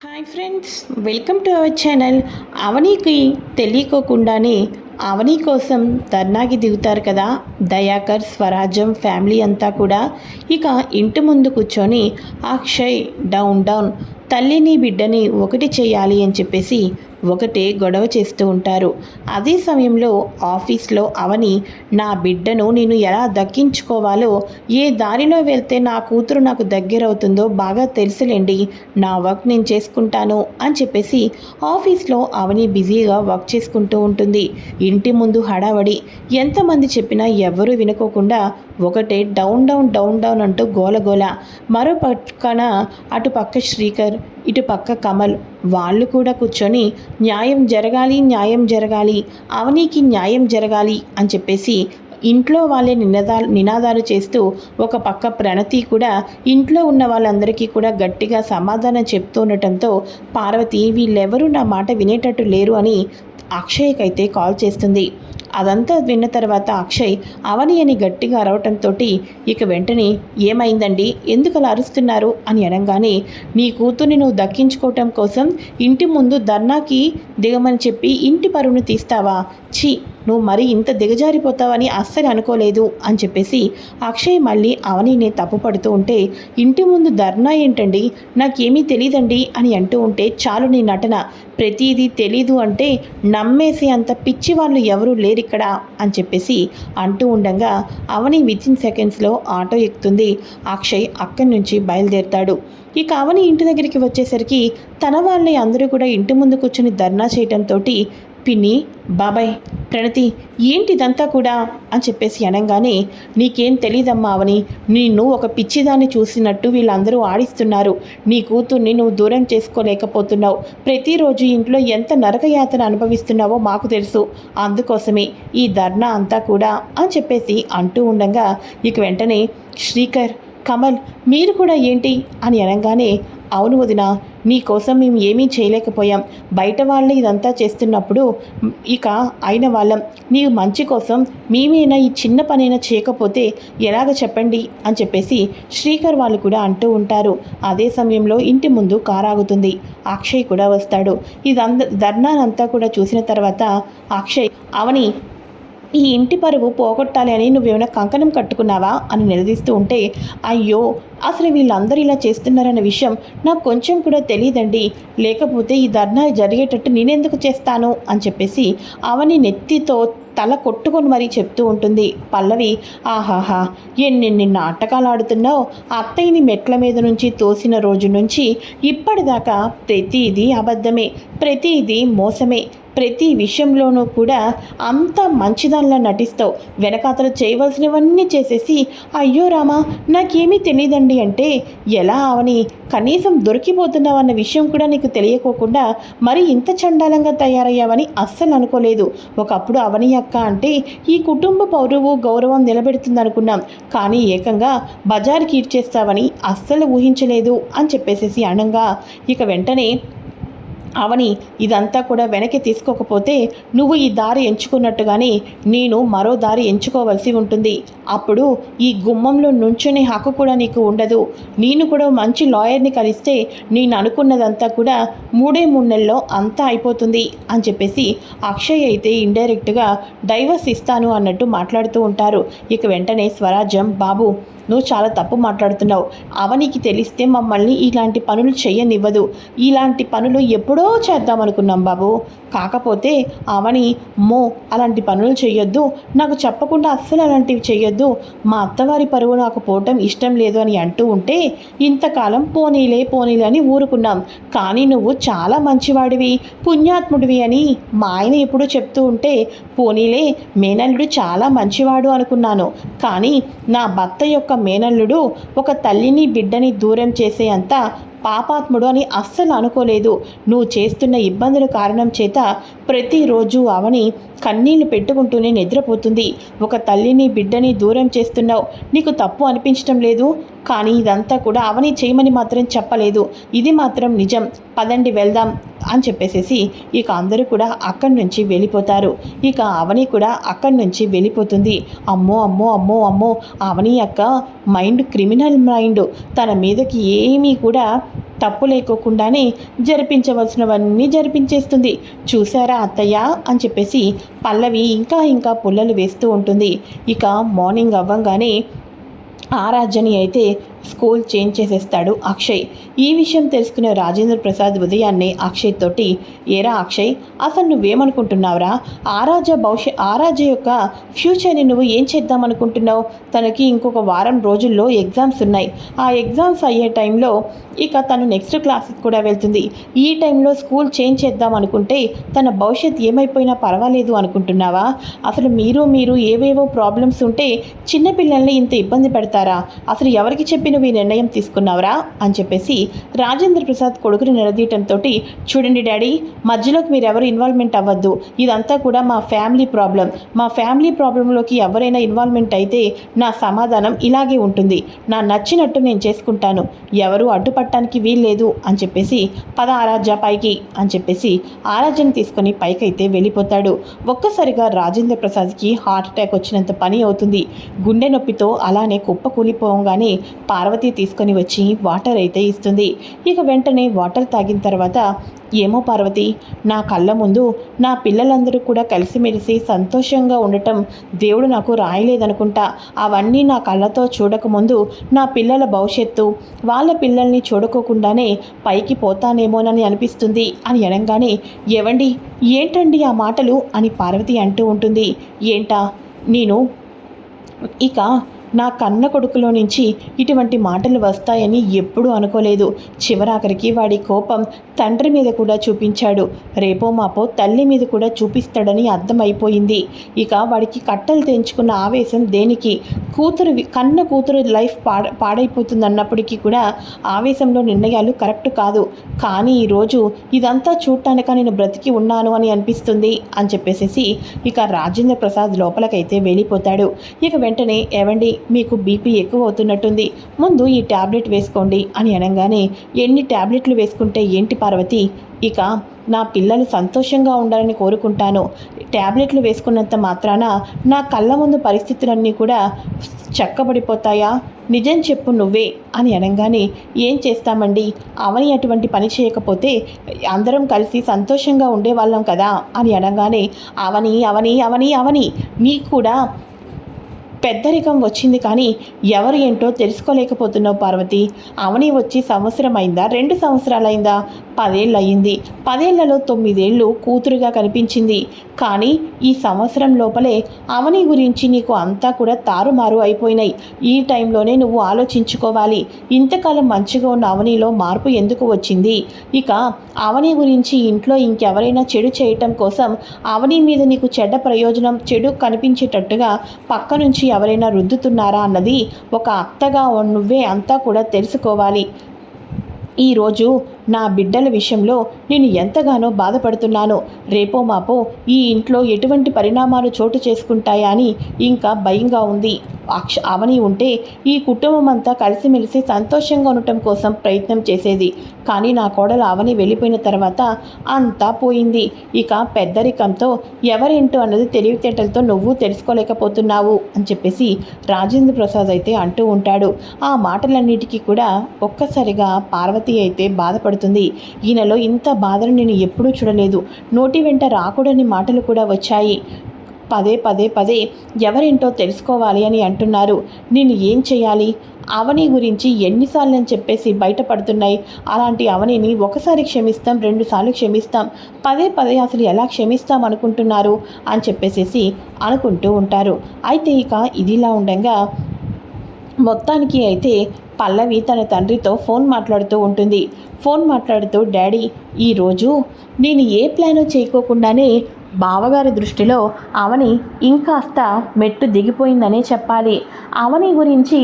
Hi friends, welcome to our channel. అవనీకి తెలియకోకుండానే అవని కోసం ధర్నాకి దిగుతారు కదా దయాకర్, స్వరాజ్యం ఫ్యామిలీ అంతా కూడా. ఇక ఇంటి ముందు కూర్చొని అక్షయ్ డౌన్ డౌన్ తల్లిని బిడ్డని ఒకటి చేయాలి అని చెప్పేసి ఒకటే గొడవ చేస్తూ ఉంటారు. అదే సమయంలో ఆఫీస్లో అవని నా బిడ్డను నేను ఎలా దక్కించుకోవాలో, ఏ దారిలో వెళ్తే నా కూతురు నాకు దగ్గరవుతుందో బాగా తెలుసులేండి, నా వర్క్ నేను చేసుకుంటాను అని చెప్పేసి ఆఫీస్లో అవని బిజీగా వర్క్ చేసుకుంటూ ఉంటుంది. ఇంటి ముందు హడావడి, ఎంతమంది చెప్పినా ఎవ్వరూ వినుకోకుండా ఒకటే డౌన్ డౌన్ డౌన్ డౌన్ అంటూ గోలగోల. మరో పక్కన అటు పక్క శ్రీకర్, ఇటు పక్క కమల్ వాళ్ళు కూడా కూర్చొని న్యాయం జరగాలి, న్యాయం జరగాలి, అవనీకి న్యాయం జరగాలి అని చెప్పేసి ఇంట్లో వాళ్ళే నినాదాలు చేస్తూ, ఒక పక్క ప్రణతి కూడా ఇంట్లో ఉన్న వాళ్ళందరికీ కూడా గట్టిగా సమాధానం చెప్తూ ఉండటంతో పార్వతి వీళ్ళెవరూ నా మాట వినేటట్టు లేరు అని అక్షయ్కైతే కాల్ చేస్తుంది. అదంతా విన్న తర్వాత అక్షయ్ అవని అని గట్టిగా అరవటంతో ఇక వెంటనే ఏమైందండి, ఎందుకు అలా అరుస్తున్నారు అని అనగానే, నీ కూతుర్ని నువ్వు దక్కించుకోవటం కోసం ఇంటి ముందు ధర్నాకి దిగమని చెప్పి ఇంటి పరువును తీస్తావా? ఛీ, నువ్వు మరి ఇంత దిగజారిపోతావని అస్సలు అనుకోలేదు అని చెప్పేసి అక్షయ్ మళ్ళీ అవనిని తప్పుపడుతూ ఉంటే, ఇంటి ముందు ధర్నా ఏంటండి, నాకేమీ తెలియదండి అని అంటూ ఉంటే, చాలు నీ నటన, ప్రతిదీ తెలీదు అంటే నమ్మేసి అంత పిచ్చి వాళ్ళు ఎవరూ లేరు ఇక్కడ అని చెప్పేసి అంటూ ఉండగా అవని వితిన్ సెకండ్స్లో ఆటో ఎక్కుతుంది. అక్షయ్ అక్కడి నుంచి బయలుదేరుతాడు. ఇక అవని ఇంటి దగ్గరికి వచ్చేసరికి తన వాళ్ళే అందరూ కూడా ఇంటి ముందు కూర్చొని ధర్నా చేయటంతో, పిన్ని, బాబాయ్, ప్రణతి, ఏంటిదంతా కూడా అని చెప్పేసి అనగానే, నీకేం తెలీదమ్మా అవని, నిన్ను ఒక పిచ్చిదాన్ని చూసినట్టు వీళ్ళందరూ ఆడిస్తున్నారు, నీ కూతుర్ని నువ్వు దూరం చేసుకోలేకపోతున్నావు, ప్రతిరోజు ఇంట్లో ఎంత నరకయాతన అనుభవిస్తున్నావో మాకు తెలుసు, అందుకోసమే ఈ ధర్నా అంతా కూడా అని చెప్పేసి అంటూ ఉండగా ఇక వెంటనే శ్రీకర్, కమల్ మీరు కూడా ఏంటి అని అనగానే, అవును వదిన, నీకోసం మేము ఏమీ చేయలేకపోయాం, బయట వాళ్ళే ఇదంతా చేస్తున్నప్పుడు ఇక అయిన వాళ్ళం, నీ మంచి కోసం మేమైనా ఈ చిన్న పనైనా చేయకపోతే ఎలాగ చెప్పండి అని చెప్పేసి శ్రీకర్ వాళ్ళు కూడా అంటూ ఉంటారు. అదే సమయంలో ఇంటి ముందు కారు ఆగుతుంది. అక్షయ్ కూడా వస్తాడు. ధర్నానంతా కూడా చూసిన తర్వాత అక్షయ్, అవని ఈ ఇంటి పరువు పోగొట్టాలి అని నువ్వేమైనా కంకణం కట్టుకున్నావా అని నిలదీస్తూ ఉంటే, అయ్యో అసలు వీళ్ళందరూ ఇలా చేస్తున్నారన్న విషయం నాకు కొంచెం కూడా తెలియదండి, లేకపోతే ఈ ధర్నా జరిగేటట్టు నేనెందుకు చేస్తాను అని చెప్పేసి అవని నెత్తితో తల కొట్టుకొని మరీ చెప్తూ ఉంటుంది. పల్లవి, ఆహాహా, ఎన్నెన్ని నాటకాలు ఆడుతున్నావు, అత్తయ్యని మెట్ల మీద నుంచి తోసిన రోజు నుంచి ఇప్పటిదాకా ప్రతిదీ అబద్ధమే, ప్రతిదీ మోసమే, ప్రతి విషయంలోనూ కూడా అంత మంచిదానిలా నటిస్తావు, వెనకాతలు చేయవలసినవన్నీ చేసేసి అయ్యో రామా నాకేమీ తెలియదండి అంటే ఎలా అవని, కనీసం దొరికిపోతున్నావన్న విషయం కూడా నీకు తెలియకోకుండా మరి ఇంత చండాలంగా తయారయ్యావని అస్సలు అనుకోలేదు. ఒకప్పుడు అవని అక్క అంటే ఈ కుటుంబ పౌరువు గౌరవం నిలబెడుతుందనుకున్నాం, కానీ ఏకంగా బజార్కి ఈడ్చేస్తావని అస్సలు ఊహించలేదు అని చెప్పేసేసి అనగా ఇక వెంటనే అవని, ఇదంతా కూడా వెనక్కి తీసుకోకపోతే నువ్వు ఈ దారి ఎంచుకున్నట్టుగానే నేను మరో దారి ఎంచుకోవాల్సి ఉంటుంది, అప్పుడు ఈ గుమ్మంలో నుంచునే హక్కు కూడా నీకు ఉండదు, నేను కూడా మంచి లాయర్ని కలిస్తే నేను అనుకున్నదంతా కూడా 3 నెలల్లో అంతా అయిపోతుంది అని చెప్పేసి అక్షయ్ అయితే ఇండైరెక్ట్గా డైవర్స్ ఇస్తాను అన్నట్టు మాట్లాడుతూ ఉంటారు. ఇక వెంటనే స్వరాజ్యం, బాబు నువ్వు చాలా తప్పు మాట్లాడుతున్నావు, అవనికి తెలిస్తే మమ్మల్ని ఇలాంటి పనులు చేయనివ్వదు, ఇలాంటి పనులు ఎప్పుడో చేద్దామనుకున్నాం బాబు, కాకపోతే అవని అలాంటి పనులు చేయొద్దు, నాకు చెప్పకుండా అస్సలు అలాంటివి చేయొద్దు, మా అత్తవారి పరువు నాకు పోవటం ఇష్టం లేదు అని అంటూ ఉంటే ఇంతకాలం పోనీలే పోనీలే అని ఊరుకున్నాం, కానీ నువ్వు చాలా మంచివాడివి, పుణ్యాత్ముడివి అని మా ఆయన ఎప్పుడూ చెప్తూ ఉంటే పోనీలే మేనల్లుడు చాలా మంచివాడు అనుకున్నాను, కానీ నా భర్త యొక్క మేనల్లుడు ఒక తల్లిని బిడ్డని దూరం చేసే అంత పాపాత్ముడు అని అస్సలు అనుకోలేదు. నువ్వు చేస్తున్న ఇబ్బందుల కారణం చేత ప్రతిరోజు అవని కన్నీళ్లు పెట్టుకుంటూనే నిద్రపోతుంది. ఒక తల్లిని బిడ్డని దూరం చేస్తున్నావు, నీకు తప్పు అనిపించడం లేదు, కానీ ఇదంతా కూడా అవని చేయమని మాత్రం చెప్పలేదు, ఇది మాత్రం నిజం, పదండి వెళ్దాం అని చెప్పేసేసి ఇక అందరూ కూడా అక్కడి నుంచి వెళ్ళిపోతారు. ఇక అవని కూడా అక్కడి నుంచి వెళ్ళిపోతుంది. అమ్మో అమ్మో అమ్మో అమ్మో, అవని అక్క మైండ్ క్రిమినల్ మైండ్, తన మీదకి ఏమీ కూడా తప్పు లేకోకుండానే జరిపించవలసినవన్నీ జరిపించేస్తుంది. చూసారా అత్తయ్య అని చెప్పేసి పల్లవి ఇంకా ఇంకా పుల్లలు వేస్తూ ఉంటుంది. ఇక మార్నింగ్ అవ్వంగానే ఆరాధ్యని అయితే స్కూల్ చేంజ్ చేసేస్తాడు అక్షయ్. ఈ విషయం తెలుసుకునే రాజేంద్ర ప్రసాద్ ఉదయాన్నే అక్షయ్ తోటి, ఏరా అక్షయ్, అసలు నువ్వేమనుకుంటున్నావురా? ఆరాధ్య యొక్క ఫ్యూచర్ని నువ్వు ఏం చేద్దామనుకుంటున్నావు? తనకి ఇంకొక వారం రోజుల్లో ఎగ్జామ్స్ ఉన్నాయి. ఆ ఎగ్జామ్స్ అయ్యే టైంలో ఇక తను నెక్స్ట్ క్లాస్కి కూడా వెళ్తుంది. ఈ టైంలో స్కూల్ చేంజ్ చేద్దాం అనుకుంటే తన భవిష్యత్ ఏమైపోయినా పర్వాలేదు అనుకుంటున్నావా? అసలు మీరు ఏవేవో ప్రాబ్లమ్స్ ఉంటే చిన్నపిల్లల్ని ఇంత ఇబ్బంది పెడతారా? అసలు ఎవరికి చెప్పి నువ్వు ఈ నిర్ణయం తీసుకున్నావురా అని చెప్పేసి రాజేంద్ర ప్రసాద్ కొడుకుని నిలదీయటంతో, చూడండి డాడీ, మధ్యలోకి మీరు ఎవరు ఇన్వాల్వ్మెంట్ అవ్వద్దు. ఇదంతా కూడా మా ఫ్యామిలీ ప్రాబ్లం. మా ఫ్యామిలీ ప్రాబ్లంలోకి ఎవరైనా ఇన్వాల్వ్మెంట్ అయితే నా సమాధానం ఇలాగే ఉంటుంది. నా నచ్చినట్టు నేను చేసుకుంటాను. ఎవరు అడ్డుపట్టడానికి వీల్లేదు అని చెప్పేసి, పద ఆరాధ్య పైకి అని చెప్పేసి ఆరాధ్యను తీసుకొని పైకైతే వెళ్ళిపోతాడు. ఒక్కసారిగా రాజేంద్ర ప్రసాద్కి హార్ట్ అటాక్ వచ్చినంత పని అవుతుంది. గుండె నొప్పితో అలానే కుప్ప కూలిపోగానే పార్వతి తీసుకొని వచ్చి వాటర్ అయితే ఇస్తుంది. ఇక వెంటనే వాటర్ తాగిన తర్వాత, ఏమో పార్వతి, నా కళ్ళ ముందు నా పిల్లలందరూ కూడా కలిసిమెలిసి సంతోషంగా ఉండటం దేవుడు నాకు రాయలేదనుకుంటా. అవన్నీ నా కళ్ళతో చూడకముందు నా పిల్లల భవిష్యత్తు, వాళ్ళ పిల్లల్ని చూడకోకుండానే పైకి పోతానేమోనని అనిపిస్తుంది అని అనగానే, ఏవండి, ఏంటండి ఆ మాటలు అని పార్వతి అంటూ ఉంటుంది. ఏంటా, నేను ఇక నా కన్న కొడుకులో నుంచి ఇటువంటి మాటలు వస్తాయని ఎప్పుడూ అనుకోలేదు. చివరాఖరికి వాడి కోపం తండ్రి మీద కూడా చూపించాడు. రేపో మాపో తల్లి మీద కూడా చూపిస్తాడని అర్థమైపోయింది. ఇక వాడికి కట్టలు తెంచుకున్న ఆవేశం దేనికి? కన్న కూతురు లైఫ్ పాడైపోతుందన్నప్పటికీ కూడా ఆవేశంలో నిర్ణయాలు కరెక్ట్ కాదు. కానీ ఈరోజు ఇదంతా చూడటానిక నేను బ్రతికి ఉన్నాను అని అనిపిస్తుంది అని చెప్పేసి ఇక రాజేంద్ర ప్రసాద్ లోపలికైతే వెళ్ళిపోతాడు. ఇక వెంటనే, ఏవండి, మీకు బీపీ ఎక్కువ అవుతున్నట్టుంది, ముందు ఈ ట్యాబ్లెట్ వేసుకోండి అని అనగానే, ఎన్ని ట్యాబ్లెట్లు వేసుకుంటే ఏంటి పార్వతి? ఇక నా పిల్లలు సంతోషంగా ఉండాలని కోరుకుంటాను. ట్యాబ్లెట్లు వేసుకున్నంత మాత్రాన నా కళ్ళ ముందు పరిస్థితులన్నీ కూడా చక్కబడిపోతాయా? నిజం చెప్పు నువ్వే అని అనగానే, ఏం చేస్తామండి, అవని అటువంటి పని చేయకపోతే అందరం కలిసి సంతోషంగా ఉండేవాళ్ళం కదా అని అనగానే, అవని అవని అవని అవని నీకు కూడా పెద్దరికం వచ్చింది, కానీ ఎవరు ఏంటో తెలుసుకోలేకపోతున్నావు పార్వతి. అవని వచ్చి సంవత్సరం అయిందా, 2 సంవత్సరాలైందా, 10 ఏళ్ళు అయ్యింది. 10 ఏళ్లలో 9 ఏళ్ళు కూతురుగా కనిపించింది. కానీ ఈ సంవత్సరం లోపలే అవని గురించి నీకు అంతా కూడా తారుమారు అయిపోయినాయి. ఈ టైంలోనే నువ్వు ఆలోచించుకోవాలి. ఇంతకాలం మంచిగా ఉన్న అవనిలో మార్పు ఎందుకు వచ్చింది? ఇక అవని గురించి ఇంట్లో ఇంకెవరైనా చెడు చేయటం కోసం అవని మీద నీకు చెడ్డ ప్రయోజనం, చెడు కనిపించేటట్టుగా పక్క నుంచి ఎవరైనా రుద్దుతున్నారా అన్నది ఒక అత్తగా నువ్వే అంతా కూడా తెలుసుకోవాలి. ఈరోజు నా బిడ్డల విషయంలో నేను ఎంతగానో బాధపడుతున్నాను. రేపో మాపో ఈ ఇంట్లో ఎటువంటి పరిణామాలు చోటు చేసుకుంటాయా అని ఇంకా భయంగా ఉంది. అవని ఉంటే ఈ కుటుంబం అంతా కలిసిమెలిసి సంతోషంగా ఉండటం కోసం ప్రయత్నం చేసేది. కానీ నా కోడలు అవని వెళ్ళిపోయిన తర్వాత అంతా పోయింది. ఇక పెద్దరికంతో ఎవరేంటో అన్నది తెలివితేటలతో నువ్వు తెలుసుకోలేకపోతున్నావు అని చెప్పేసి రాజేంద్ర ప్రసాద్ అయితే అంటూ ఉంటాడు. ఆ మాటలన్నిటికీ కూడా ఒక్కసారిగా పార్వతి అయితే బాధపడుతుంది. ఈయనలో ఇంత బాధను నేను ఎప్పుడూ చూడలేదు. నోటి వెంట రాకూడని మాటలు కూడా వచ్చాయి. పదే పదే పదే ఎవరేంటో తెలుసుకోవాలి అని అంటున్నారు. నేను ఏం చేయాలి? అవని గురించి ఎన్నిసార్లు అని చెప్పేసి బయటపడుతున్నాయి. అలాంటి అవనిని ఒకసారి క్షమిస్తాం, 2 సార్లు క్షమిస్తాం, పదే పదే అసలు ఎలా క్షమిస్తాం అనుకుంటున్నారు అని చెప్పేసి అనుకుంటూ ఉంటారు. అయితే ఇక ఇదిలా ఉండగా మొత్తానికి అయితే పల్లవి తన తండ్రితో ఫోన్ మాట్లాడుతూ ఉంటుంది. ఫోన్ మాట్లాడుతూ, డాడీ, ఈరోజు నేను ఏ ప్లాను చేయకోకుండానే బావగారి దృష్టిలో అవని ఇంకాస్త మెట్టు దిగిపోయిందనే చెప్పాలి. అవని గురించి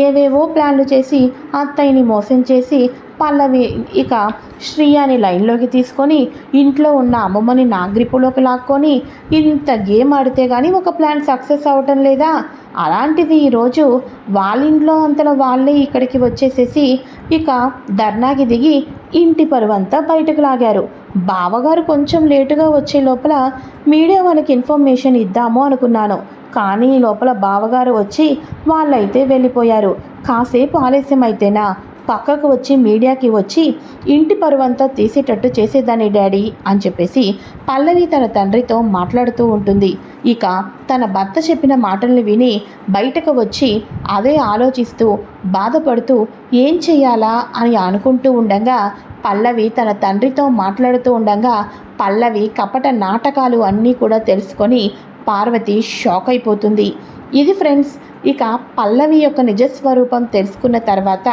ఏవేవో ప్లాన్లు చేసి అత్తయ్యని మోసం చేసి పల్లవి ఇక శ్రీయాని లైన్లోకి తీసుకొని ఇంట్లో ఉన్న అమ్మమ్మని నా గ్రిప్పులోకి లాక్కొని ఇంత గేమ్ ఆడితే కానీ ఒక ప్లాన్ సక్సెస్ అవ్వటం లేదా? అలాంటిది ఈరోజు వాళ్ళ ఇంట్లో అంతలో వాళ్ళే ఇక్కడికి వచ్చేసేసి ఇక ధర్నాకి దిగి ఇంటి పరువంతా బయటకు లాగారు. బావగారు కొంచెం లేటుగా వచ్చే లోపల మీడియా వాళ్ళకి ఇన్ఫర్మేషన్ ఇద్దాము అనుకున్నాను. కానీ లోపల బావగారు వచ్చి వాళ్ళైతే వెళ్ళిపోయారు. కాసేపు ఆలస్యం అయితేనా పక్కకు వచ్చి మీడియాకి వచ్చి ఇంటి పరువంతా తీసేటట్టు చేసేదాన్ని డాడీ అని చెప్పేసి పల్లవి తన తండ్రితో మాట్లాడుతూ ఉంటుంది. ఇక తన భర్త చెప్పిన మాటల్ని విని బయటకు వచ్చి అదే ఆలోచిస్తూ బాధపడుతూ ఏం చెయ్యాలా అని అనుకుంటూ ఉండగా పల్లవి తన తండ్రితో మాట్లాడుతూ ఉండగా పల్లవి కపట నాటకాలు అన్నీ కూడా తెలుసుకొని పార్వతి షాక్ అయిపోతుంది. ఇది ఫ్రెండ్స్, ఇక పల్లవి యొక్క నిజస్వరూపం తెలుసుకున్న తర్వాత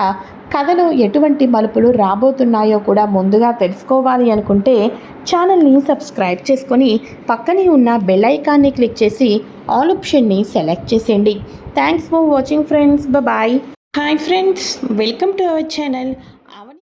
కథలో ఎటువంటి మలుపులు రాబోతున్నాయో కూడా ముందుగా తెలుసుకోవాలి అనుకుంటే ఛానల్ని సబ్స్క్రైబ్ చేసుకొని పక్కనే ఉన్న బెల్ ఐకాన్ని క్లిక్ చేసి ఆల్ ఆప్షన్ని సెలెక్ట్ చేసేయండి. Thanks for watching friends. Bye. Hi friends, welcome to our channel